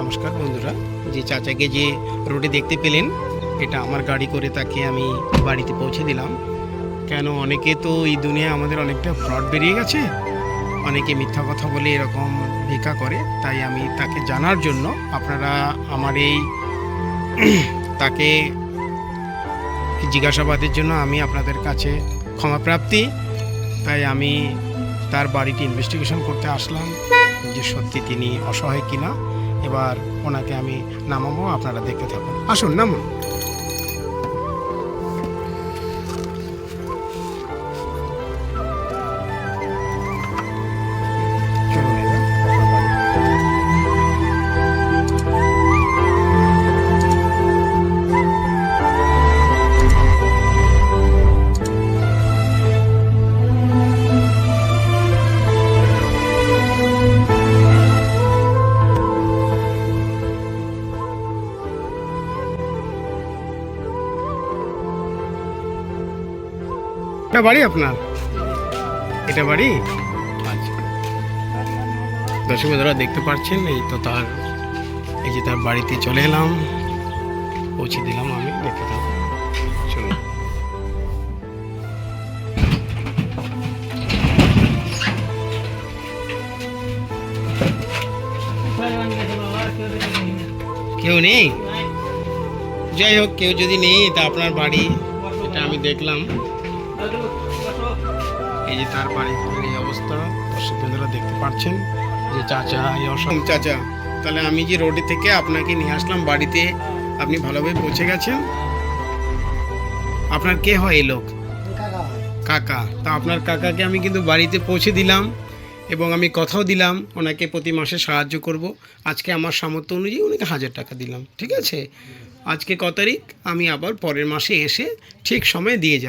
নমস্কার বন্ধুরা। যে চাচাকে যে রোডে দেখতে পেলেন, এটা আমার গাড়ি করে তাকে আমি বাড়িতে পৌঁছে দিলাম। কেন অনেকে তো এই দুনিয়ায় আমাদের অনেকটা ফ্রড বেরিয়ে গেছে, অনেকে মিথ্যা কথা বলে এরকম ভিক্ষা করে। তাই আমি তাকে জানার জন্য আপনারা আমার এই তাকে জিজ্ঞাসাবাদের জন্য আমি আপনাদের কাছে ক্ষমাপ্রার্থী। তাই আমি তার বাড়িটি ইনভেস্টিগেশন করতে আসলাম যে সত্যি তিনি অসহায় কিনা। এবার ওনাকে আমি নামাবো, আপনারা দেখতে থাকুন। আসুন, নামুন। চলুন এবার আপনার বাড়ি। এটা বাড়ি আপনার? এটা বাড়ি? আচ্ছা, দর্শক বন্ধুরা দেখতে পাচ্ছেন, এই তো তার, এই যে তার বাড়িতে চলে এলাম, পৌঁছে দিলাম আমি। দেখতে থাকুন, চলুন। কেউ নেই? যাই হোক, কেউ যদি নেই তা আপনার বাড়ি, এটা আমি দেখলাম। এই যে তার বাড়ির এই অবস্থা, দর্শক বন্ধুরা দেখতে পাচ্ছেন যে চাচা, এই অসম চাচা। তাহলে আমি যে রোডে থেকে আপনাকে নিয়ে আসলাম বাড়িতে, আপনি ভালোভাবে পৌঁছে গেছেন। আপনার কে হয় এই লোক? কাকা। তা আপনার কাকাকে আমি কিন্তু বাড়িতে পৌঁছে দিলাম এবং আমি কথাও দিলাম ওনাকে প্রতি মাসে সাহায্য করব। আজকে আমার সামর্থ্য অনুযায়ী ওনাকে 1000 টাকা দিলাম, ঠিক আছে? আজকে ক তারিখ? আমি আবার পরের মাসে এসে ঠিক সময় দিয়ে যাব।